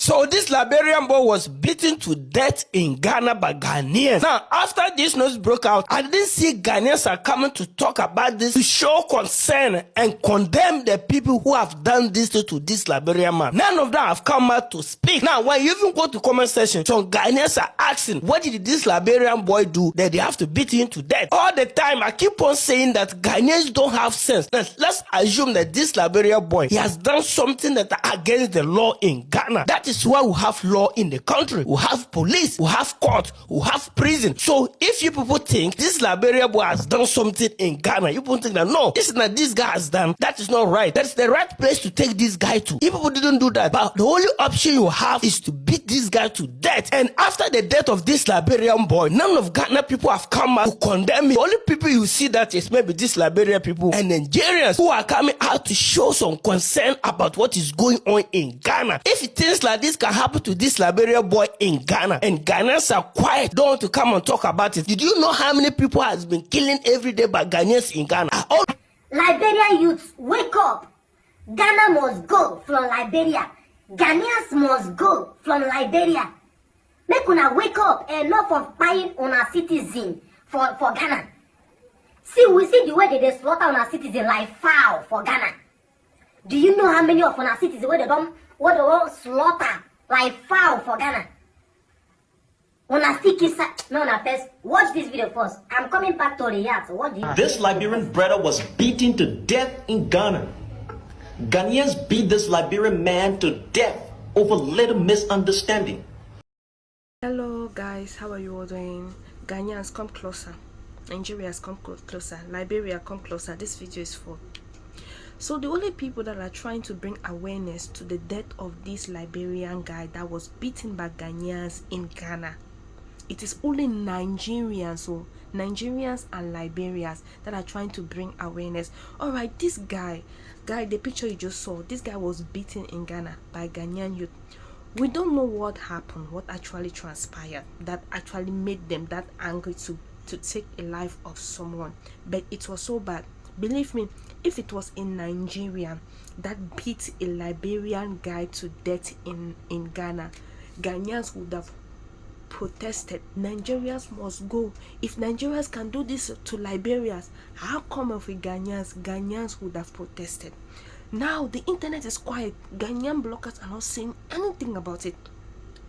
So this Liberian boy was beaten to death in Ghana by Ghanaians. Now, after this news broke out, I didn't see Ghanaians are coming to talk about this, to show concern and condemn the people who have done this to this Liberian man. None of them have come out to speak. Now, when you even go to comment section, some Ghanaians are asking, what did this Liberian boy do that they have to beat him to death? All the time, I keep on saying that Ghanaians don't have sense. Now, let's assume that this Liberian boy, he has done something that against the law in Ghana. That is why we have law in the country. We have police, we have court, we have prison. So if you people think this Liberian boy has done something in Ghana, you people think that no, this is not this guy has done. That is not right. That's the right place to take this guy to. If people didn't do that, but the only option you have is to beat this guy to death. And after the death of this Liberian boy, none of Ghana people have come out to condemn him. The only people you see that is maybe this Liberian people and Nigerians who are coming out to show some concern about what is going on in Ghana. If things like this can happen to this Liberian boy in Ghana and Ghanaians are quiet, don't want to come and talk about it. Did you know how many people has been killing every day by Ghanaians in Ghana? Liberian youths, wake up! Ghana must go from Liberia. Ghanaians must go from Liberia. Make una wake up, enough of buying on a citizen for Ghana. See, we see the way they slaughter on a citizen like fowl for Ghana. Do you know how many of our citizens where they don't slaughter like fowl for Ghana? When I stick no, first watch this video first. I'm coming back to the yard. So what do you? This Liberian brother was beaten to death in Ghana. Ghanaians beat this Liberian man to death over little misunderstanding. Hello guys, how are you all doing? Ghanaians, come closer. Nigerians, come closer. Liberia, come closer. This video is for. So the only people that are trying to bring awareness to the death of this Liberian guy that was beaten by Ghanaians in Ghana, it is only Nigerians, so Nigerians and Liberians that are trying to bring awareness. All right, this guy, the picture you just saw, this guy was beaten in Ghana by Ghanaian youth. We don't know what happened, what actually transpired, that actually made them that angry to take a life of someone, but it was so bad. Believe me, if it was in Nigeria that beat a Liberian guy to death in Ghana, Ghanaians would have protested. Nigerians must go. If Nigerians can do this to Liberians, how come if we Ghanaians would have protested? Now the internet is quiet. Ghanaian bloggers are not saying anything about it.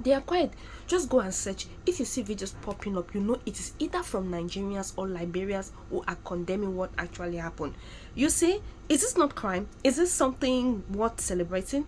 They are quiet. Just go and search. If you see videos popping up, you know it is either from Nigerians or Liberians who are condemning what actually happened. You see, is this not crime? Is this something worth celebrating?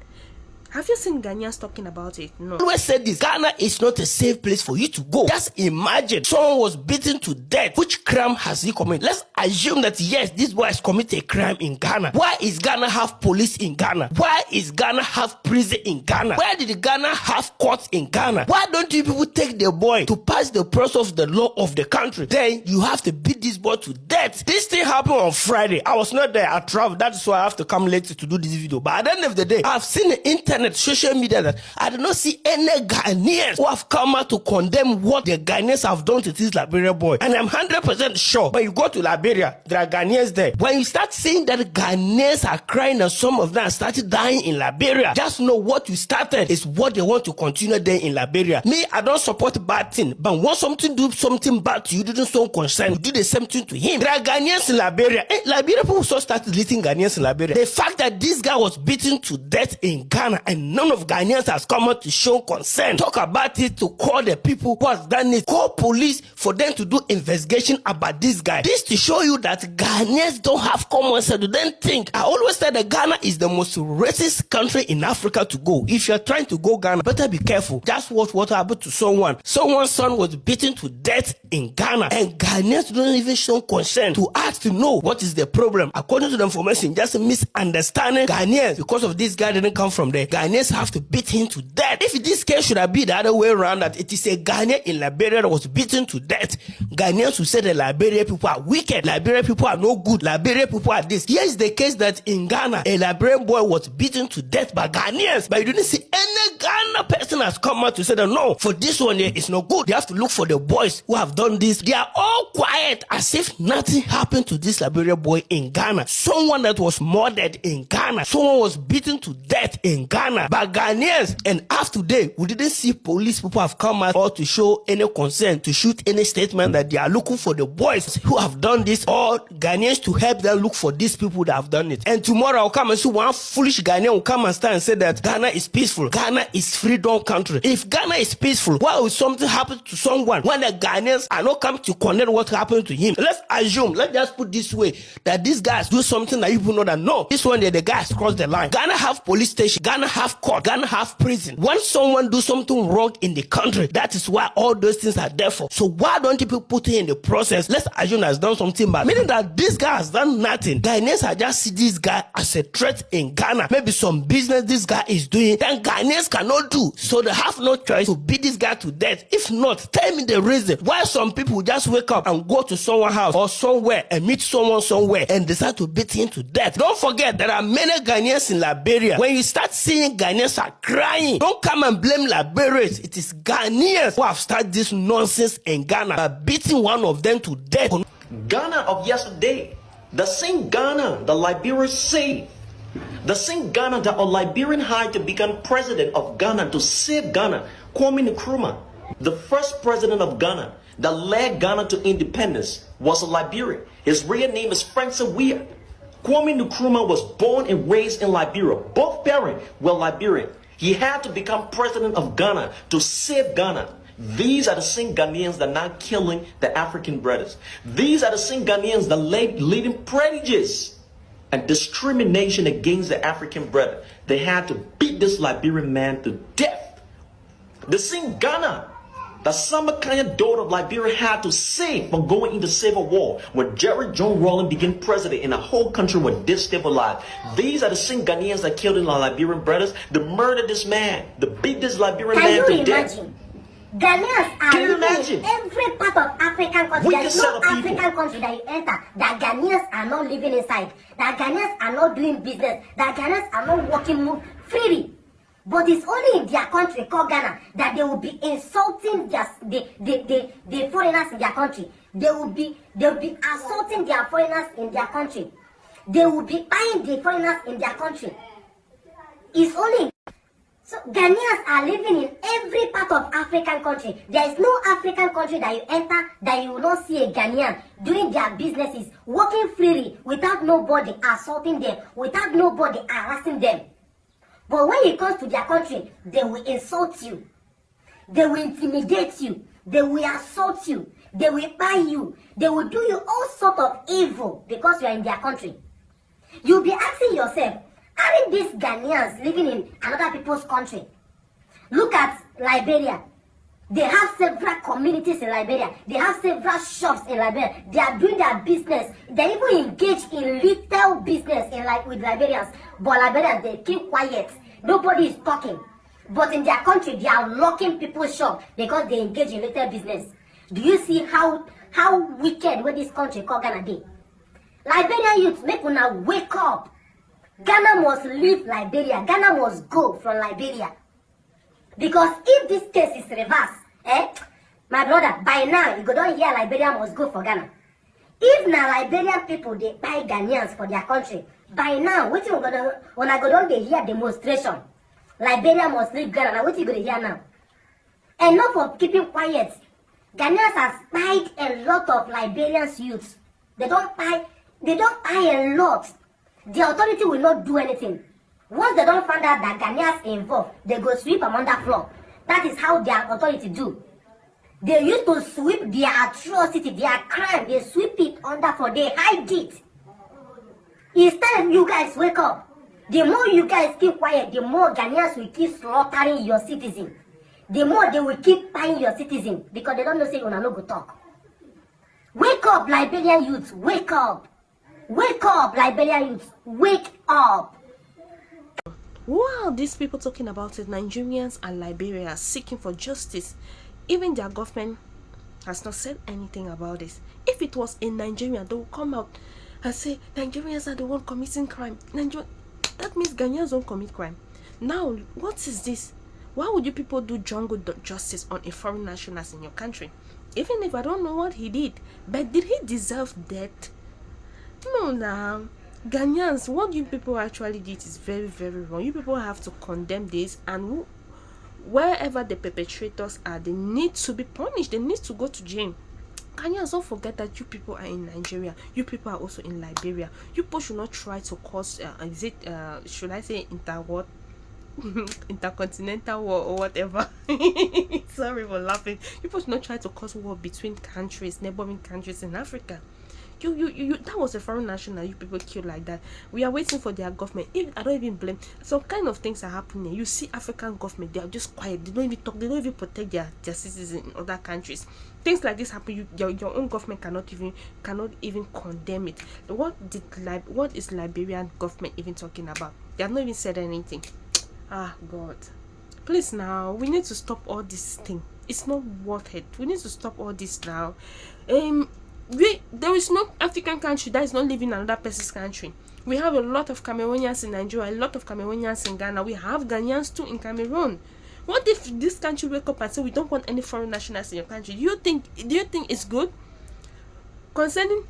Have you seen Ghanaians talking about it? No. I always said this, Ghana is not a safe place for you to go. Just imagine someone was beaten to death. Which crime has he committed? Let's assume that yes, this boy has committed a crime in Ghana. Why is Ghana have police in Ghana? Why is Ghana have prison in Ghana? Why did Ghana have courts in Ghana? Why don't you people take the boy to pass the process of the law of the country? Then you have to beat this boy to death. This thing happened on Friday. I was not there. I traveled. That's why I have to come later to do this video. But at the end of the day, I've seen the internet, social media, that I did not see any Ghanaians who have come out to condemn what the Ghanaians have done to this Liberian boy. And I'm 100% sure when you go to Liberia, there are Ghanaians there. When you start seeing that Ghanaians are crying and some of them started dying in Liberia, just know what you started is what they want to continue there in Liberia. Me, I don't support bad thing, but when something do something bad to you, didn't so concern, you do the same thing to him. There are Ghanaians in Liberia. Liberia people so started listening Ghanaians in Liberia. The fact that this guy was beaten to death in Ghana and none of Ghanaians has come out to show concern, talk about it, to call the people who has done it, call police for them to do investigation about this guy. This to show you that Ghanaians don't have common sense. Don't think. I always said that Ghana is the most racist country in Africa to go. If you're trying to go Ghana, better be careful. Just watch what happened to someone. Someone's son was beaten to death in Ghana and Ghanaians don't even show concern to ask to know what is the problem. According to the information, just misunderstanding Ghanaians because of this guy didn't come from there. Ghanaians have to beat him to death. If this case should have been the other way around, that it is a Ghanaian in Liberia that was beaten to death, Ghanaians will say that Liberian people are wicked, Liberian people are no good, Liberian people are this. Here is the case that in Ghana, a Liberian boy was beaten to death by Ghanaians, but you didn't see any Ghana person has come out to say that no, for this one here, it's not good. They have to look for the boys who have done this. They are all quiet as if nothing happened to this Liberian boy in Ghana. Someone that was murdered in Ghana. Someone was beaten to death in Ghana by Ghanaians. And after today, we didn't see police people have come out or to show any concern, to shoot any statement that they are looking for the boys who have done this, or Ghanaians to help them look for these people that have done it. And tomorrow I'll come and see one foolish Ghanaian will come and stand and say that Ghana is peaceful. Ghana is freedom country. If Ghana is peaceful, why would something happen to someone when the Ghanaians are not coming to condemn what happened to him? Let's assume, let's just put this way, that these guys do something that people know that no, this one the guys crossed the line. Ghana have police station, Ghana have court, Ghana have prison. When someone do something wrong in the country, that is why all those things are there for. So why don't people put it in the process? Let's assume has done something bad, meaning that this guy has done nothing. Ghanaians are just see this guy as a threat in Ghana. Maybe some business this guy is doing, then Ghanaians cannot do. So they have no choice to beat this guy to death. If not, tell me the reason why some people just wake up and go to someone's house or somewhere and meet someone somewhere and decide to beat him to death. Don't forget, there are many Ghanaians in Liberia. When you start seeing Ghanaians are crying, don't come and blame Liberians. It is Ghanaians who have started this nonsense in Ghana by beating one of them to death. Ghana of yesterday, the same Ghana the Liberians saved, the same Ghana that a Liberian hired to become president of Ghana to save Ghana, Kwame Nkrumah, the first president of Ghana that led Ghana to independence, was a Liberian. His real name is Francis Weir. Kwame Nkrumah was born and raised in Liberia. Both parents were Liberian. He had to become president of Ghana to save Ghana. These are the same Ghanaians that are not killing the African brothers. These are the same Ghanaians that leading prejudice and discrimination against the African brother. They had to beat this Liberian man to death. The same Ghana that Samba Kanya daughter of Liberia had to save from going into civil war when Jerry John Rawlings became president and the whole country was destabilized. These are the same Ghanaians that killed our Liberian brothers, that murdered this man, that beat this Liberian man to death. Ghanaians are Can you living imagine? in every part of African country. We There's can no set up people. African country that you enter that Ghanaians are not living inside, that Ghanaians are not doing business, that Ghanaians are not working freely. But it's only in their country called Ghana that they will be insulting the foreigners in their country. They'll be assaulting their foreigners in their country. They will be buying the foreigners in their country. It's only so Ghanaians are living in every part of African country. There is no African country that you enter that you will not see a Ghanaian doing their businesses, working freely without nobody assaulting them, without nobody harassing them. But when it comes to their country, they will insult you. They will intimidate you. They will assault you. They will buy you. They will do you all sort of evil because you are in their country. You'll be asking yourself, aren't these Ghanaians living in another people's country? Look at Liberia. They have several communities in Liberia. They have several shops in Liberia. They are doing their business. They even engage in retail business with Liberians. But Liberians, they keep quiet. Nobody is talking. But in their country, they are locking people's shop because they engage in retail business. Do you see how wicked with this country called Ghana be? Liberian youth, make una wake up. Ghana must leave Liberia. Ghana must go from Liberia. Because if this case is reversed, my brother, by now, you go down here, Liberia must go for Ghana. If now Liberian people, they buy Ghanaians for their country, by now, what you gonna, when I go down, they hear demonstration. Liberia must leave Ghana. Now, what you gonna hear now? Enough of keeping quiet. Ghanaians have spied a lot of Liberians youths. They don't buy a lot. The authority will not do anything. Once they don't find out that Ghanaians involved, they go sweep them on the floor. That is how their authority do. They used to sweep their atrocity, their crime, they sweep it under for they hide it. Instead of you guys wake up, the more you guys keep quiet, the more Ghanaians will keep slaughtering your citizens. The more they will keep buying your citizens because they don't know say you no go talk. Wake up, Liberian youths, wake up. Wake up, Liberian youths, wake up. Why are these people talking about it? Nigerians and Liberia seeking for justice. Even their government has not said anything about this. If it was in Nigeria, they will come out and say Nigerians are the one committing crime. That means Ghanaians don't commit crime. Now, what is this? Why would you people do jungle justice on a foreign nationals in your country? Even if I don't know what he did, but did he deserve death? No, now. Ghanaians, what you people actually did is very, very wrong. You people have to condemn this, and wherever the perpetrators are, they need to be punished. They need to go to jail. Ghanaians, don't forget that you people are in Nigeria. You people are also in Liberia. You people should not try to cause, should I say intercontinental war or whatever. Sorry for laughing. People should not try to cause war between countries, neighboring countries in Africa. You that was a foreign national you people killed like that. We are waiting for their government. I don't even blame. Some kind of things are happening. You see African government, they are just quiet. They don't even talk. They don't even protect their citizens in other countries. Things like this happen. Your own government cannot even condemn it. What is Liberian government even talking about? They have not even said anything. Ah, God, please, now we need to stop all this thing. It's not worth it. We need to stop all this now. There is no African country that is not living in another person's country. We have a lot of Cameroonians in Nigeria, a lot of Cameroonians in Ghana. We have Ghanaians too in Cameroon. What if this country wake up and say we don't want any foreign nationals in your country? Do you think it's good? Concerning,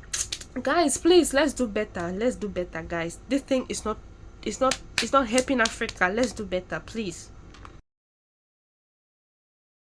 guys, please, let's do better. Let's do better, guys. This thing is not helping Africa. Let's do better, please.